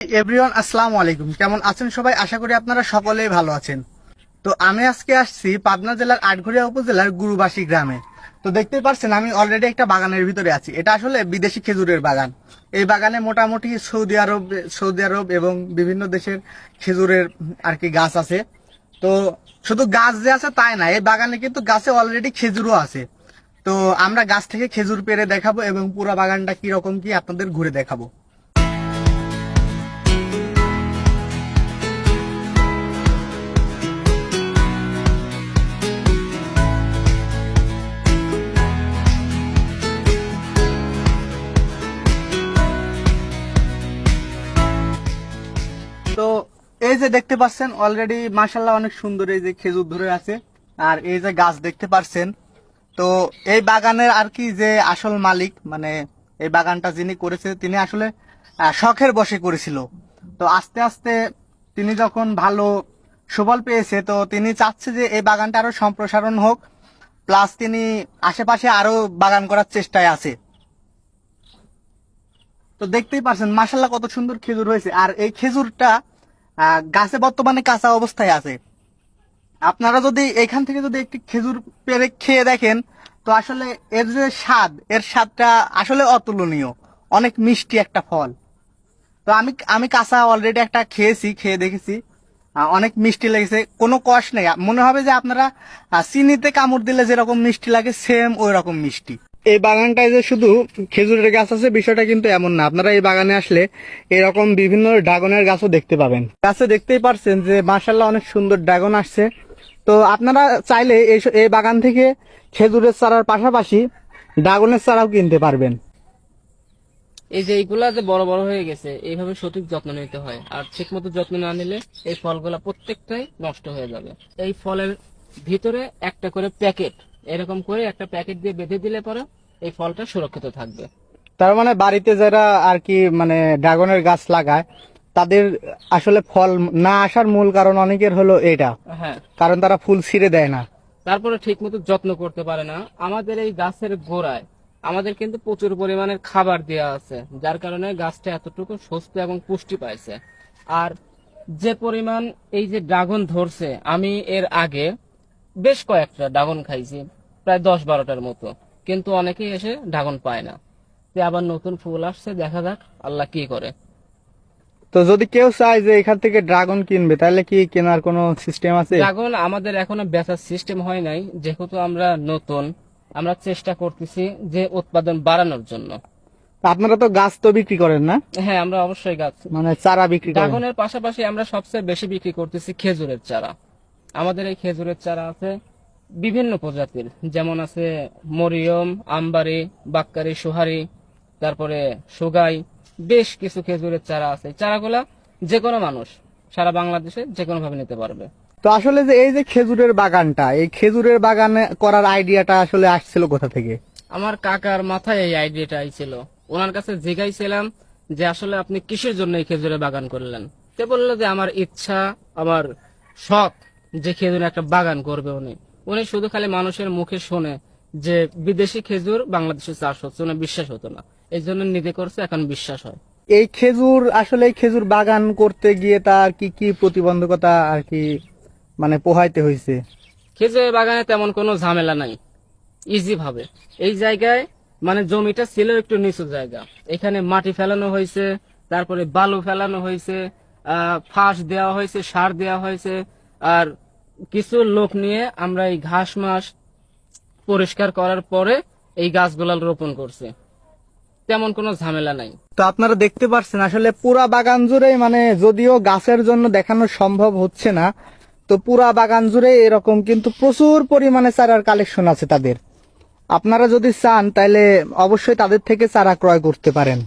Everyone আসসালামু আলাইকুম। কেমন আছেন সবাই? আশা করি আপনারা সকলেই ভালো আছেন। তো আমি আজকে আসছি পাবনা জেলার আটঘরিয়া উপজেলার গুরুবাসী গ্রামে। তো দেখতেই পাচ্ছেন আমি অলরেডি একটা বাগানের ভিতরে আছি। এটা আসলে বিদেশি খেজুরের বাগান। এই বাগানে মোটামুটি সৌদি আরব এবং বিভিন্ন দেশের খেজুরের আর কি গাছ আছে। তো শুধু গাছ যে আছে তাই না, এই বাগানে কিন্তু গাছে অলরেডি খেজুরও আছে। তো আমরা গাছ থেকে খেজুর পেড়ে দেখাবো এবং পুরো বাগানটা কিরকম কি আপনাদের ঘুরে দেখাবো। তো এই যে দেখতে পাচ্ছেন অলরেডি মাশাল্লাহ অনেক সুন্দর এই যে খেজুর ধরে আছে। আর এই যে গাছ দেখতে পাচ্ছেন, তো এই বাগানের আর কি যে আসল মালিক মানে এই বাগানটা যিনি করেছে তিনি আসলে শখের বশে করেছিল। তো আস্তে আস্তে তিনি যখন ভালো সুফল পেয়েছে তো তিনি চাচ্ছে যে এই বাগানটা আরো সম্প্রসারণ হোক, প্লাস তিনি আশেপাশে আরো বাগান করার চেষ্টায় আছে। তো দেখতেই পাচ্ছেন মাশাল্লাহ কত সুন্দর খেজুর হয়েছে। আর এই খেজুরটা গাছে বর্তমানে কাঁচা অবস্থায় আছে। আপনারা যদি এখান থেকে যদি একটি খেজুর পেড়ে খেয়ে দেখেন তো আসলে এর যে স্বাদ, এর স্বাদটা আসলে অতুলনীয়, অনেক মিষ্টি একটা ফল। তো আমি আমি কাঁচা অলরেডি একটা খেয়েছি, খেয়ে দেখেছি অনেক মিষ্টি লেগেছে, কোনো কষ নেই। মনে হবে যে আপনারা চিনিতে কামড় দিলে যেরকম মিষ্টি লাগে সেম ওই রকম মিষ্টি। এই বাগানটায় যে শুধু খেজুরের গাছ আছে বিষয়টা কিন্তু এমন না। আপনারা এই বাগানে আসলে এরকম বিভিন্ন ড্রাগনের গাছও দেখতে পাবেন। গাছে দেখতেই পারছেন যে মাশাআল্লাহ অনেক সুন্দর ড্রাগন আসছে। তো আপনারা চাইলে এই বাগান থেকে খেজুরের চারার পাশাপাশি ড্রাগনের চারাও কিনতে পারবেন। এই যে এইগুলা যে বড় বড় হয়ে গেছে এইভাবে সঠিক যত্ন নিতে হয়, আর ঠিক মতো যত্ন না নিলে এই ফলগুলা প্রত্যেকটাই নষ্ট হয়ে যাবে। এই ফলের ভিতরে একটা করে প্যাকেট, এরকম করে একটা প্যাকেট দিয়ে বেঁধে দিলে পরে এই ফলটা সুরক্ষিত থাকবে। তার মানে বাড়িতে যারা আর কি মানে ড্রাগনের গাছ লাগায় তাদের আসলে ফল না আসার মূল কারণ অনেকের হলো এটা, হ্যাঁ, কারণ তারা ফুল ছিঁড়ে দেয় না। তারপরে ঠিক মতো যত্ন করতে পারে না। আমাদের এই গাছের গোড়ায় আমাদের কিন্তু প্রচুর পরিমাণের খাবার দেওয়া আছে, যার কারণে গাছটা এতটুকু সুস্থ এবং পুষ্টি পাইছে। আর যে পরিমাণ এই যে ড্রাগন ধরছে, আমি এর আগে বেশ কয়েকটা ড্রাগন খাইছি, প্রায় 10-12টার মতো, কিন্তু অনেকেই এসে ড্রাগন পায় না। তো আবার নতুন ফুল আসছে, দেখা যাক আল্লাহ কি করে। তো যদি কেউ চায় যে এখান থেকে ড্রাগন কিনবে তাহলে কি কেনার কোনো সিস্টেম আছে? ড্রাগন আমাদের এখনো বেচার সিস্টেম হয় নাই, যেহেতু আমরা নতুন। আমরা চেষ্টা করতেছি যে উৎপাদন বাড়ানোর জন্য। আপনারা তো গাছ তো বিক্রি করেন না? হ্যাঁ, আমরা অবশ্যই গাছ, মানে চারা বিক্রি করেন? ড্রাগনের পাশাপাশি আমরা সবচেয়ে বেশি বিক্রি করতেছি খেজুরের চারা। আমাদের এই খেজুরের চারা আছে বিভিন্ন প্রজাতির, যেমন আছে মরিয়ম, আমবারি, বাক্কারি, সোহারি, তারপরে সুগাই, বেশ কিছু খেজুরের চারা আছে। চারাগুলা যে কোনো মানুষ সারা বাংলাদেশে যে কোনো ভাবে নিতে পারবে। তো আসলে যে এই যে খেজুরের বাগানটা, এই খেজুরের বাগানে করার আইডিয়াটা আসলে আসছিল কোথা থেকে? আমার কাকার মাথায় এই আইডিয়াটা আইছিল। ওনার কাছে জিজ্ঞাসিলাম যে আসলে আপনি কিসের জন্য এই খেজুরের বাগান করলেন। সে বললো যে আমার ইচ্ছা, আমার শখ যে খেজুরের একটা বাগান করবে উনি। উনি শুধু খালি মানুষের মুখে শুনে যে বিদেশি খেজুর বাংলাদেশে চাষ হচ্ছে, ওনার বিশ্বাস হতো না, এই জন্য নিজে করছে, এখন বিশ্বাস হয়। এই খেজুর আসলে এই খেজুর বাগান করতে গিয়ে তার কি কি প্রতিবন্ধকতা আর কি মানে পোহাইতে হয়েছে? খেজুরের বাগানে তেমন কোনো ঝামেলা নাই, ইজি ভাবে। এই জায়গায় মানে জমিটা ছিল একটু নিচু জায়গা, এখানে মাটি ফেলানো হয়েছে, তারপরে বালু ফেলানো হয়েছে, ফাঁস দেওয়া হয়েছে, সার দেওয়া হয়েছে। আর কিছু লোক নিয়ে আমরা এই ঘাস মাস পরিষ্কার করার পরে এই গাছগুলা রোপণ করছে, তেমন কোনো ঝামেলা নাই। তো আপনারা দেখতে পাচ্ছেন আসলে পুরা বাগান জুড়ে মানে যদিও গাছের জন্য দেখানো সম্ভব হচ্ছে না, তো পুরা বাগান জুড়ে এরকম কিন্তু প্রচুর পরিমাণে চারার কালেকশন আছে তাদের। আপনারা যদি চান তাহলে অবশ্যই তাদের থেকে চারা ক্রয় করতে পারেন।